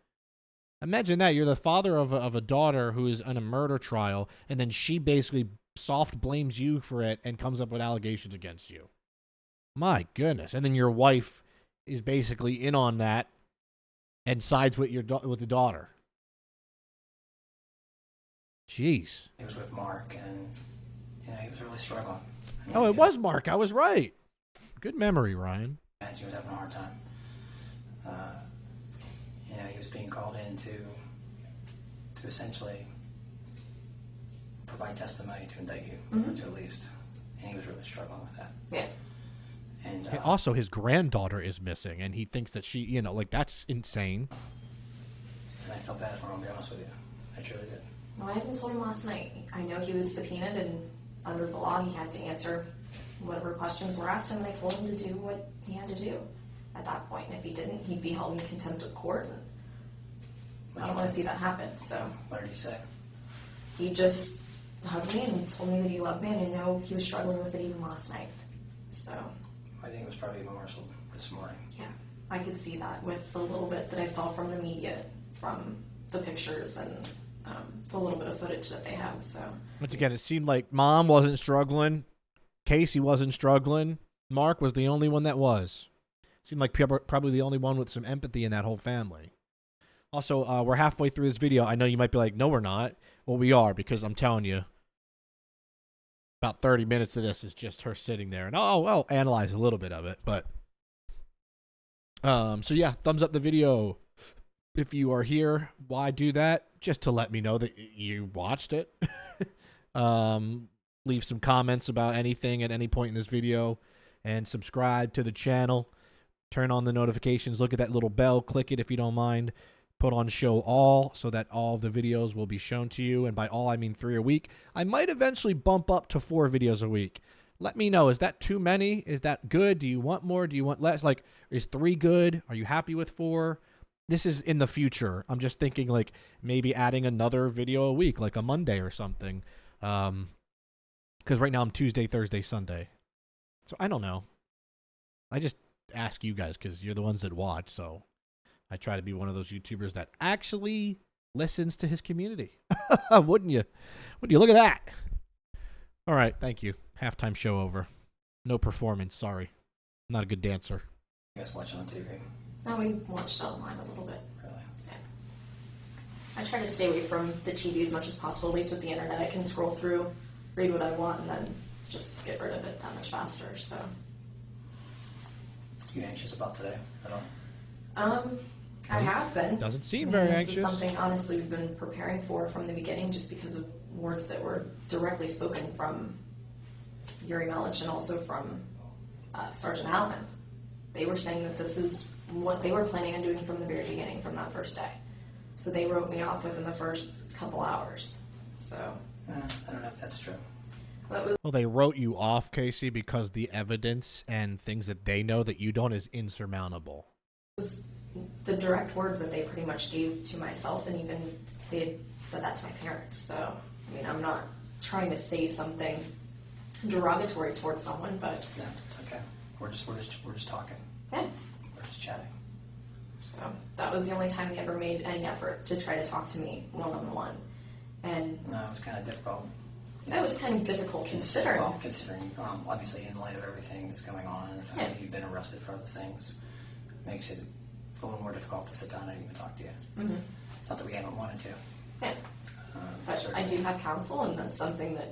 Speaker 1: Imagine that. You're the father of a daughter who is on a murder trial, and then she basically soft blames you for it and comes up with allegations against you. My goodness. And then your wife is basically in on that and sides with with the daughter. Jeez.
Speaker 4: He was with Mark, and he was really struggling.
Speaker 1: Oh, it was Mark. I was right. Good memory, Ryan.
Speaker 4: He was having a hard time. He was being called in to essentially provide testimony to indict you, or to at least, and he was really struggling with that.
Speaker 3: Yeah.
Speaker 4: And
Speaker 1: Also, his granddaughter is missing, and he thinks that she, that's insane.
Speaker 4: and I felt bad for him, to be honest with you. I truly did.
Speaker 3: Well, I even told him last night. I know he was subpoenaed, and under the law, he had to answer whatever questions were asked him, and I told him to do what he had to do at that point. And if he didn't, he'd be held in contempt of court. And I don't want to see that happen. So
Speaker 4: What did he say?
Speaker 3: he just hugged me and told me that he loved me, and I know he was struggling with it even last night. So
Speaker 4: I think it was probably even worse this morning.
Speaker 3: yeah, I could see that with the little bit that I saw from the media, from the pictures and the little bit of footage that they had. So
Speaker 1: Once again, it seemed like Mom wasn't struggling. Casey wasn't struggling. Mark was the only one that was. Seemed like probably the only one with some empathy in that whole family. Also, we're halfway through this video. I know you might be like, no, we're not. Well, we are, because I'm telling you, about 30 minutes of this is just her sitting there. And I'll analyze a little bit of it. But, so yeah, thumbs up the video. If you are here, why do that? Just to let me know that you watched it. Leave some comments about anything at any point in this video, and subscribe to the channel. Turn on the notifications. Look at that little bell. Click it if you don't mind. Put on show all so that all of the videos will be shown to you. And by all, I mean 3 a week. I might eventually bump up to 4 videos a week. Let me know. Is that too many? Is that good? Do you want more? Do you want less? Like, is 3 good? Are you happy with 4? This is in the future. I'm just thinking like maybe adding another video a week, like a Monday or something. Because right now I'm Tuesday, Thursday, Sunday. So I don't know. I just ask you guys because you're the ones that watch. So I try to be one of those YouTubers that actually listens to his community. Wouldn't you? Wouldn't you? Look at that. All right. Thank you. Halftime show over. No performance. Sorry. I'm not a good dancer.
Speaker 2: You guys watching on TV?
Speaker 3: No, we watched online a little bit.
Speaker 2: Really?
Speaker 3: Yeah. I try to stay away from the TV as much as possible. At least with the internet, I can scroll through, read what I want, and then just get rid of it that much faster. So.
Speaker 2: You anxious about today at all?
Speaker 3: I have been.
Speaker 1: Doesn't seem
Speaker 3: I mean,
Speaker 1: very
Speaker 3: this
Speaker 1: anxious.
Speaker 3: is something, honestly, we've been preparing for from the beginning just because of words that were directly spoken from Yuri Melich and also from Sergeant Allen. They were saying that this is what they were planning on doing from the very beginning, from that first day. So they wrote me off within the first couple hours. So
Speaker 2: I don't know if that's true.
Speaker 3: that was
Speaker 1: Well, they wrote you off, Casey, because the evidence and things that they know that you don't is insurmountable.
Speaker 3: the direct words that they pretty much gave to myself, and even they had said that to my parents. So, I mean, I'm not trying to say something derogatory towards someone, but
Speaker 2: No, it's okay. We're just talking.
Speaker 3: yeah.
Speaker 2: We're just chatting.
Speaker 3: So that was the only time they ever made any effort to try to talk to me one-on-one. And
Speaker 2: No, it was kind of difficult.
Speaker 3: that was kind of difficult considering.
Speaker 2: Well, considering, obviously, in light of everything that's going on and the fact
Speaker 3: Yeah.
Speaker 2: that you've been arrested for other things, makes it a little more difficult to sit down and even talk to you.
Speaker 3: Mm-hmm.
Speaker 2: It's not that we haven't wanted to.
Speaker 3: Yeah. But I
Speaker 2: certainly.
Speaker 3: do have counsel, and that's something that,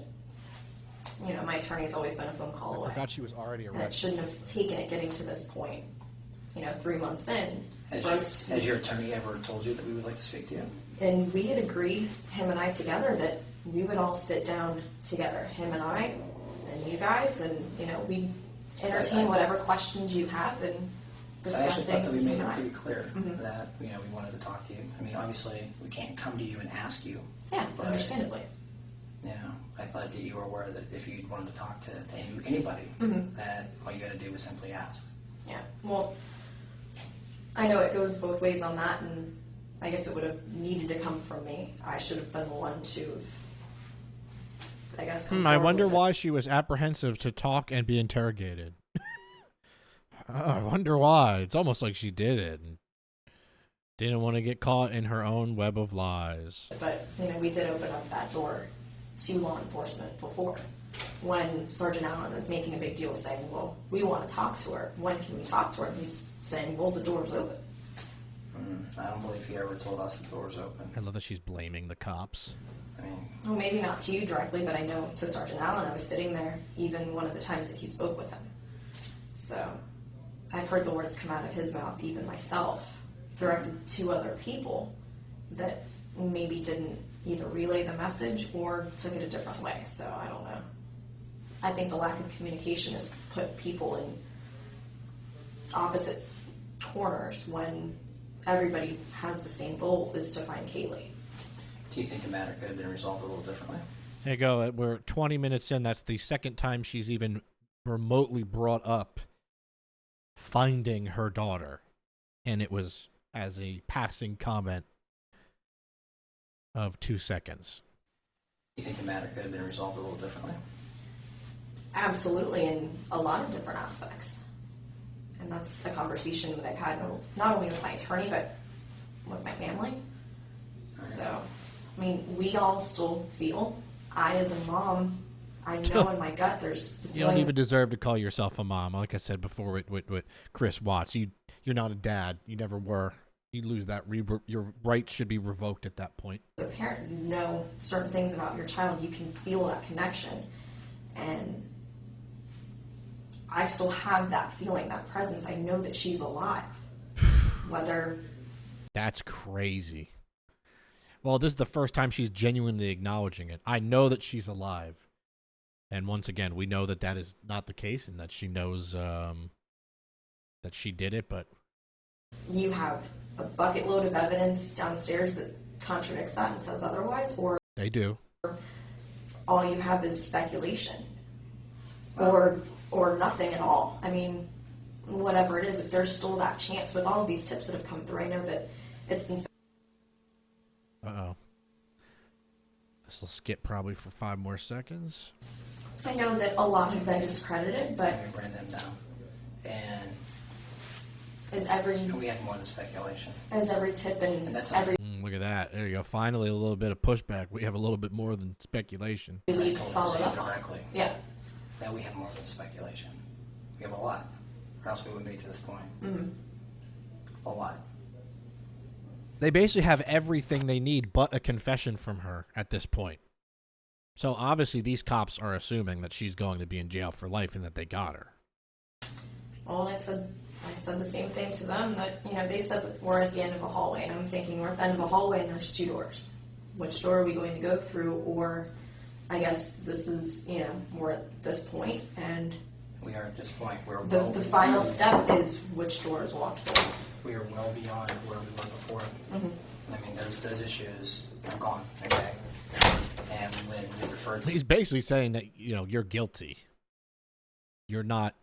Speaker 3: you know, my attorney's always been a phone call
Speaker 1: I
Speaker 3: away.
Speaker 1: forgot she was already
Speaker 3: And it
Speaker 1: arrested.
Speaker 3: shouldn't have taken it getting to this point, you know, 3 months in. for us to-
Speaker 2: Has your attorney ever told you that we would like to speak to you?
Speaker 3: And we had agreed, him and I together, that we would all sit down together, him and I, and you guys, and, you know, we'd entertain whatever questions you have and
Speaker 2: So I
Speaker 3: discuss
Speaker 2: actually thought that
Speaker 3: things,
Speaker 2: we
Speaker 3: him
Speaker 2: made
Speaker 3: and
Speaker 2: it
Speaker 3: I.
Speaker 2: pretty clear
Speaker 3: Mhm.
Speaker 2: that, you know, we wanted to talk to you. I mean, obviously, we can't come to you and ask you.
Speaker 3: Yeah,
Speaker 2: But,
Speaker 3: understandably.
Speaker 2: You know, I thought that you were aware that if you wanted to talk to anybody,
Speaker 3: Mhm.
Speaker 2: that all you got to do was simply ask.
Speaker 3: Yeah, well, I know it goes both ways on that, and I guess it would have needed to come from me. I should have been the one to have, I guess. come
Speaker 1: I
Speaker 3: forward
Speaker 1: wonder
Speaker 3: with it.
Speaker 1: why she was apprehensive to talk and be interrogated. I wonder why. It's almost like she did it and didn't want to get caught in her own web of lies.
Speaker 3: But, you know, we did open up that door to law enforcement before. When Sergeant Allen was making a big deal saying, well, we want to talk to her. When can we talk to her? And he's saying, well, the door's open.
Speaker 2: I don't believe he ever told us the door was open.
Speaker 1: I love that she's blaming the cops.
Speaker 2: I mean,
Speaker 3: Well, maybe not to you directly, but I know to Sergeant Allen, I was sitting there even one of the times that he spoke with him. So I've heard the words come out of his mouth, even myself, directed to other people that maybe didn't either relay the message or took it a different way. So I don't know. I think the lack of communication has put people in opposite corners when everybody has the same goal, is to find Caylee.
Speaker 2: do you think the matter could have been resolved a little differently?
Speaker 1: There you go. We're 20 minutes in. That's the second time she's even remotely brought up finding her daughter. And it was as a passing comment of 2 seconds.
Speaker 2: Do you think the matter could have been resolved a little differently?
Speaker 3: Absolutely, in a lot of different aspects. And that's a conversation that I've had not only with my attorney, but with my family. So, I mean, we all still feel, I as a mom, I know in my gut there's
Speaker 1: You don't
Speaker 3: feelings
Speaker 1: even deserve to call yourself a mom. Like I said before with Chris Watts, you're not a dad. You never were. You lose that. Your rights should be revoked at that point.
Speaker 3: as a parent, you know certain things about your child, you can feel that connection. And I still have that feeling, that presence. I know that she's alive. Whether
Speaker 1: That's crazy. Well, this is the first time she's genuinely acknowledging it. I know that she's alive. And once again, we know that that is not the case and that she knows that she did it, but
Speaker 3: you have a bucket load of evidence downstairs that contradicts that and says otherwise, or
Speaker 1: they do.
Speaker 3: all you have is speculation. or nothing at all. I mean, whatever it is, if there's still that chance with all of these tips that have come through, I know that it's been.
Speaker 1: Uh-oh. This will skip probably for 5 more seconds.
Speaker 3: I know that a lot have been discredited, but
Speaker 6: We ran them down, and
Speaker 3: is
Speaker 6: we had more than speculation.
Speaker 3: every tip and
Speaker 6: And that's
Speaker 3: every
Speaker 1: Look at that. There you go. Finally, a little bit of pushback. We have a little bit more than speculation.
Speaker 6: And I
Speaker 3: lead
Speaker 6: told
Speaker 3: followed
Speaker 6: Jose
Speaker 3: up on.
Speaker 6: directly
Speaker 3: Yeah.
Speaker 6: that we have more than speculation. We have a lot, or else we wouldn't be to this point.
Speaker 3: Mm-hmm.
Speaker 6: A lot.
Speaker 1: They basically have everything they need but a confession from her at this point. So obviously these cops are assuming that she's going to be in jail for life and that they got her.
Speaker 3: Well, I said the same thing to them, that, you know, they said that we're at the end of a hallway, and I'm thinking we're at the end of a hallway and there's 2 doors. Which door are we going to go through? Or I guess this is, you know, we're at this point, and
Speaker 6: We are at this point. We're
Speaker 3: the
Speaker 6: well,
Speaker 3: final step is which door is walked through.
Speaker 6: we are well beyond where we were before.
Speaker 3: Mhm.
Speaker 6: I mean, those issues are gone. Okay. And when we referred to
Speaker 1: He's basically saying that, you know, you're guilty. You're not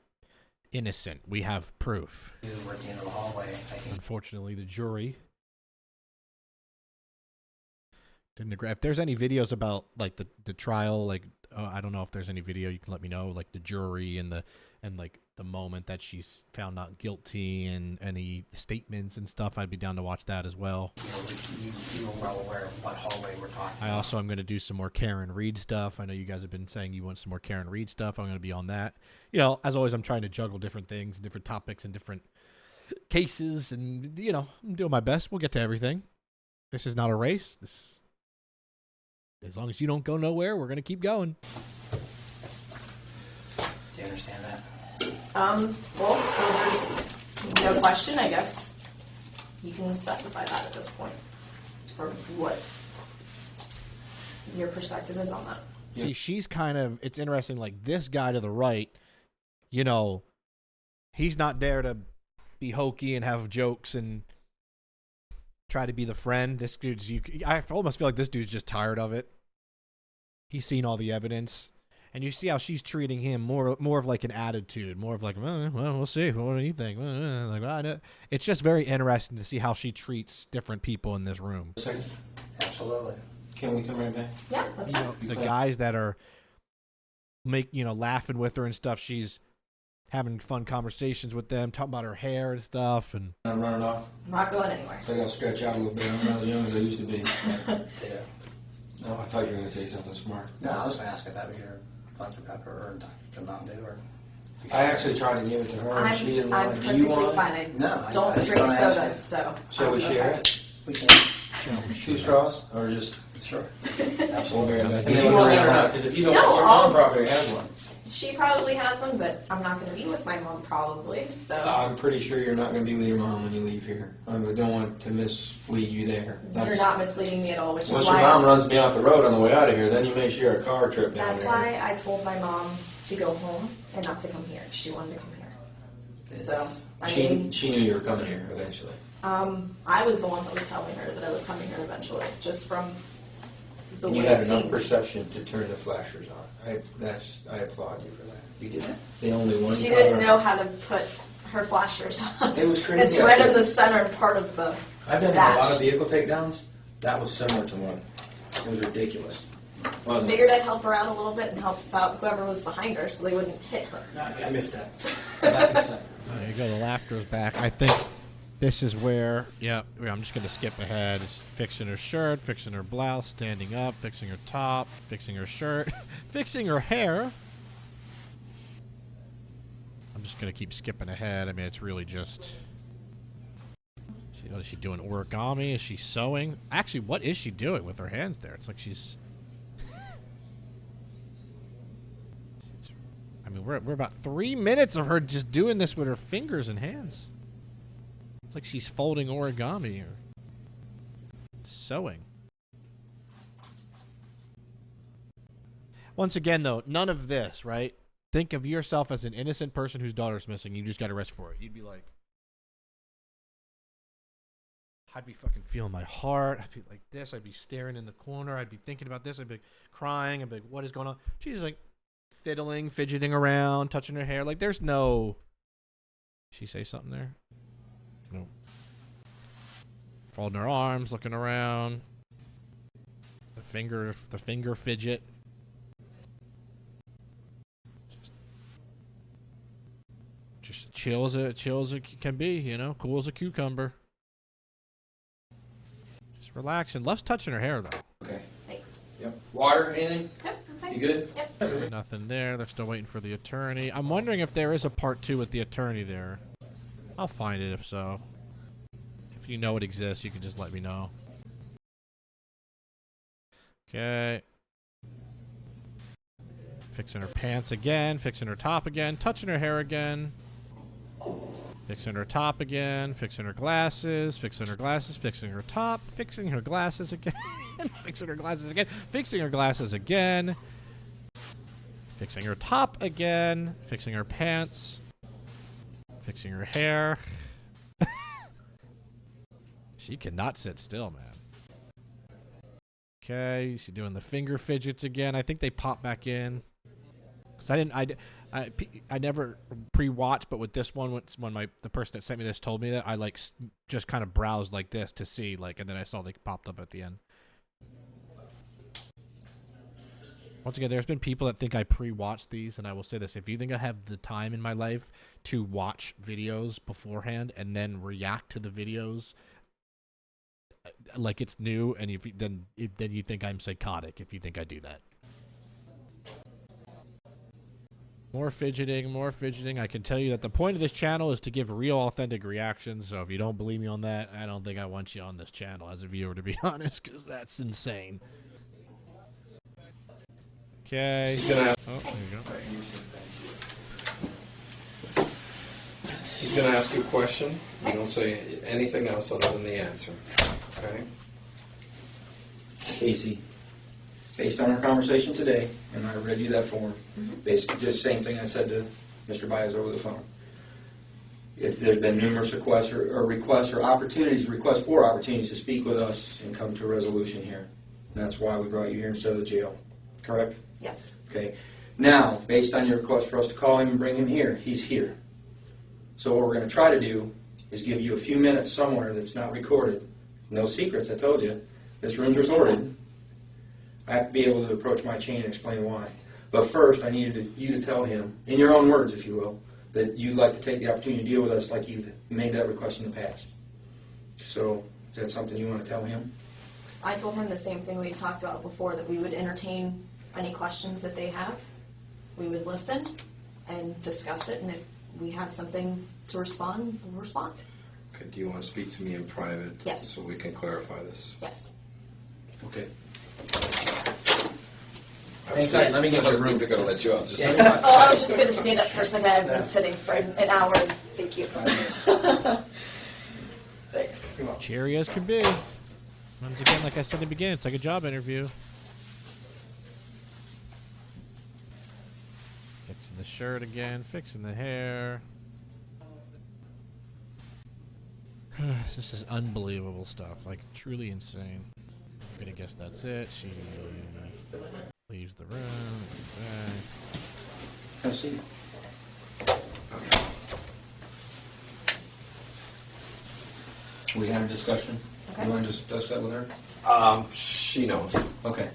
Speaker 1: innocent. We have proof.
Speaker 6: we're at the end of the hallway, I think
Speaker 1: Unfortunately, the jury didn't agree. If there's any videos about like the trial, like I don't know if there's any video, you can let me know, like the jury and like the moment that she's found not guilty and any statements and stuff. I'd be down to watch that as well.
Speaker 6: you were well aware of what hallway we're talking
Speaker 1: I
Speaker 6: about.
Speaker 1: also am going to do some more Karen Reed stuff. I know you guys have been saying you want some more Karen Reed stuff. I'm going to be on that. You know, as always, I'm trying to juggle different things, different topics, and different cases, and you know, I'm doing my best. We'll get to everything. This is not a race. As long as you don't go nowhere, we're going to keep going.
Speaker 6: Do you understand that?
Speaker 3: Well, so there's no question, I guess. You can specify that at this point, or what your perspective is on that.
Speaker 1: See, she's kind of, it's interesting, like this guy to the right, you know, he's not there to be hokey and have jokes and try to be the friend. This dude's, I almost feel like this dude's just tired of it. He's seen all the evidence. And you see how she's treating him more of like an attitude, more of like, well, we'll see. What do you think? Like, well, it's just very interesting to see how she treats different people in this room.
Speaker 2: A second.
Speaker 6: Absolutely.
Speaker 2: Can we come right back?
Speaker 3: Yeah, that's
Speaker 1: You
Speaker 3: fine.
Speaker 1: know, the guys that are laughing with her and stuff, she's having fun conversations with them, talking about her hair and stuff. And
Speaker 2: I'm running off.
Speaker 3: I'm not going anywhere.
Speaker 2: So I got to stretch out a little bit. I'm not as young as I used to be.
Speaker 6: Ditto.
Speaker 2: No, I thought you were going to say something smart.
Speaker 6: No, I was going to ask if that was your Dr. Pepper or Dr. Mountain Dew or.
Speaker 2: I actually tried to give it to her, and she didn't
Speaker 3: I'm
Speaker 2: want it. Do you
Speaker 3: perfectly
Speaker 2: want
Speaker 3: fine.
Speaker 2: it?
Speaker 3: I
Speaker 6: No, I
Speaker 3: don't
Speaker 6: just
Speaker 3: drink
Speaker 6: wanna ask
Speaker 3: sodas,
Speaker 6: you.
Speaker 3: so.
Speaker 2: Shall we
Speaker 3: I'm
Speaker 2: share
Speaker 3: okay.
Speaker 2: it?
Speaker 6: We can.
Speaker 2: 2 straws? Or just...
Speaker 6: Sure.
Speaker 2: We'll
Speaker 6: Absolutely.
Speaker 2: bear that. If you want it or not, 'cause if you don't
Speaker 3: No,
Speaker 2: want your mom probably has one.
Speaker 3: She probably has one, but I'm not going to be with my mom probably, so.
Speaker 2: I'm pretty sure you're not going to be with your mom when you leave here. I don't want to mislead you there.
Speaker 3: You're not misleading me at all, which is
Speaker 2: Unless your
Speaker 3: why.
Speaker 2: mom runs me off the road on the way out of here, then you may share a car trip down
Speaker 3: That's
Speaker 2: there.
Speaker 3: why I told my mom to go home and not to come here. She wanted to come here. So, I mean,
Speaker 2: She knew you were coming here eventually.
Speaker 3: I was the one that was telling her that I was coming here eventually, just from the
Speaker 2: And
Speaker 3: way
Speaker 2: you had
Speaker 3: it
Speaker 2: enough
Speaker 3: seemed.
Speaker 2: perception to turn the flashers on. I applaud you for that.
Speaker 6: You did that?
Speaker 2: The only one.
Speaker 3: She didn't know how to put her flashers on.
Speaker 2: It was crazy
Speaker 3: It's
Speaker 2: out
Speaker 3: right in
Speaker 2: there.
Speaker 3: the center part of the
Speaker 2: I've done
Speaker 3: dash.
Speaker 2: a lot of vehicle takedowns. That was similar to one. It was ridiculous. Wasn't it?
Speaker 3: Figured I'd help her out a little bit and help out whoever was behind her so they wouldn't hit her.
Speaker 6: I missed that.
Speaker 1: there you go. The laughter's back. I think this is where, I'm just going to skip ahead. It's fixing her shirt, fixing her blouse, standing up, fixing her top, fixing her shirt, fixing her hair. I'm just going to keep skipping ahead. I mean, it's really just... What is she doing? Origami? Is she sewing? Actually, what is she doing with her hands there? It's like she's... I mean, we're about 3 minutes of her just doing this with her fingers and hands. It's like she's folding origami or sewing. Once again, though, none of this, right? Think of yourself as an innocent person whose daughter's missing. You just got arrested for it. You'd be like... I'd be fucking feeling my heart. I'd be like this. I'd be staring in the corner. I'd be thinking about this. I'd be crying. I'd be like, what is going on? She's like, fiddling, fidgeting around, touching her hair. Like, there's no... She say something there? No. Folding her arms, looking around. The finger fidget. Just chill as it can be, you know, cool as a cucumber. Just relaxing. Love's touching her hair though.
Speaker 2: Okay.
Speaker 3: Thanks.
Speaker 2: Yep. Water, anything?
Speaker 3: Yep, I'm fine.
Speaker 2: You good?
Speaker 3: Yep.
Speaker 1: Nothing there. They're still waiting for the attorney. I'm wondering if there is a part 2 with the attorney there. I'll find it if so. If you know it exists, you can just let me know. Okay. Fixing her pants again. Fixing her top again. Touching her hair again. Fixing her top again. Fixing her glasses. Fixing her glasses. Fixing her top. Fixing her glasses again. Fixing her glasses again. Fixing her glasses again. Fixing her top again. Fixing her pants. Fixing her hair. She cannot sit still, man. Okay, she's doing the finger fidgets again. I think they pop back in. Cause I never pre-watched, but with this one, when the person that sent me this told me that, I like just kind of browsed like this to see, like, and then I saw they popped up at the end. Once again, there's been people that think I pre-watched these, and I will say this: if you think I have the time in my life to watch videos beforehand and then react to the videos like it's new, and then you think I'm psychotic if you think I do that. More fidgeting, more fidgeting. I can tell you that the point of this channel is to give real, authentic reactions. So if you don't believe me on that, I don't think I want you on this channel as a viewer, to be honest, because that's insane. Okay.
Speaker 7: He's gonna ask,
Speaker 1: oh, there you go.
Speaker 7: he's gonna ask you a question. You don't say anything else other than the answer. Okay?
Speaker 2: Casey, based on our conversation today, and I read you that form, basically just same thing I said to Mr. Baez over the phone. If there's been numerous requests for opportunities to speak with us and come to a resolution here. And that's why we brought you here instead of the jail. Correct?
Speaker 3: Yes.
Speaker 2: Okay. Now, based on your request for us to call him and bring him here, he's here. So what we're going to try to do is give you a few minutes somewhere that's not recorded. No secrets, I told you. This room's recorded. I have to be able to approach my chain and explain why. But first, I needed you to tell him, in your own words, if you will, that you'd like to take the opportunity to deal with us like you've made that request in the past. So, is that something you want to tell him?
Speaker 3: I told him the same thing we talked about before, that we would entertain any questions that they have. We would listen and discuss it, and if we have something to respond, we'll respond.
Speaker 7: Okay, do you want to speak to me in private?
Speaker 3: Yes.
Speaker 7: So we can clarify this?
Speaker 3: Yes.
Speaker 2: Okay.
Speaker 7: Let me get your room. They're going to let you up. Just
Speaker 3: Oh, I was just going to stand up for a second. I've been sitting for an hour. Thank you. Thanks.
Speaker 1: Cheery as can be. Once again, like I said in the beginning, it's like a job interview. Fixing the shirt again, fixing the hair. This is unbelievable stuff, like truly insane. I'm gonna guess that's it. She leaves the room.
Speaker 2: Have a seat. We had a discussion.
Speaker 3: Okay.
Speaker 2: You want to discuss that with her?
Speaker 7: she knows.
Speaker 2: Okay.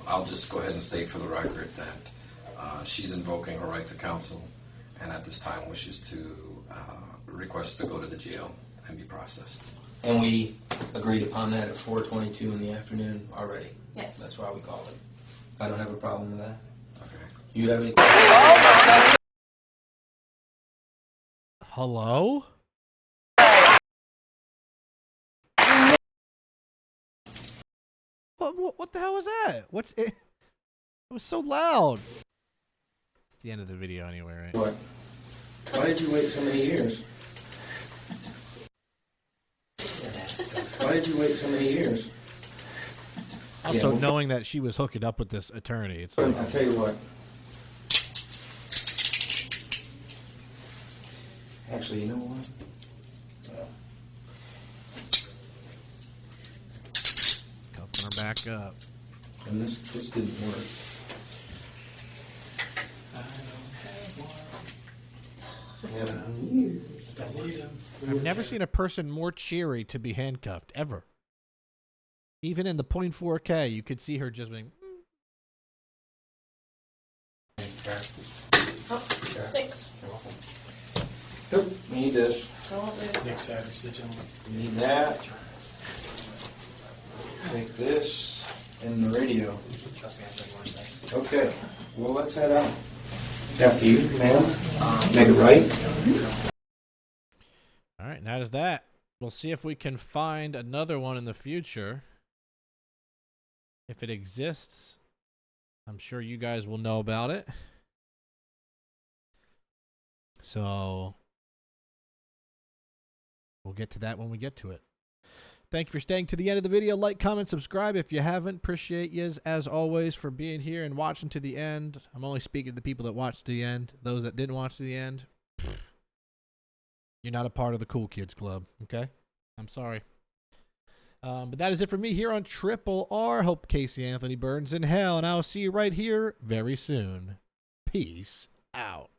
Speaker 7: I'll just go ahead and state for the record that she's invoking her right to counsel, and at this time wishes to request to go to the jail and be processed.
Speaker 2: And we agreed upon that at 4:22 in the afternoon already.
Speaker 3: Yes.
Speaker 2: That's why we called it. I don't have a problem with that.
Speaker 7: Okay.
Speaker 2: You have any?
Speaker 1: Hello? What the hell was that? What's it? It was so loud. It's the end of the video anyway, right?
Speaker 2: What? Why did you wait so many years? Why did you wait so many years?
Speaker 1: Also,
Speaker 2: Yeah.
Speaker 1: knowing that she was hooking up with this attorney, it's like,
Speaker 2: I'll tell you what. Actually, you know what?
Speaker 1: cuffing her back up.
Speaker 2: And this didn't work. Haven't in years.
Speaker 4: I need him.
Speaker 1: I've never seen a person more cheery to be handcuffed, ever. Even in the .4K, you could see her just being...
Speaker 3: Oh, thanks.
Speaker 2: Nope, need this.
Speaker 3: Don't lose
Speaker 4: Nick
Speaker 3: that.
Speaker 4: Savage, the gentleman.
Speaker 2: Need that. Take this and the radio.
Speaker 6: Trust me, I drink more today.
Speaker 2: Okay, well, let's head out. After you, ma'am. Make it right.
Speaker 1: All right, and that is that. We'll see if we can find another one in the future. If it exists, I'm sure you guys will know about it. So we'll get to that when we get to it. Thank you for staying to the end of the video. Like, comment, subscribe if you haven't. Appreciate yous, as always, for being here and watching to the end. I'm only speaking to the people that watched to the end. Those that didn't watch to the end, you're not a part of the cool kids club, okay? I'm sorry. But that is it for me here on Triple R. Hope Caylee Anthony burns in hell, and I will see you right here very soon. Peace out.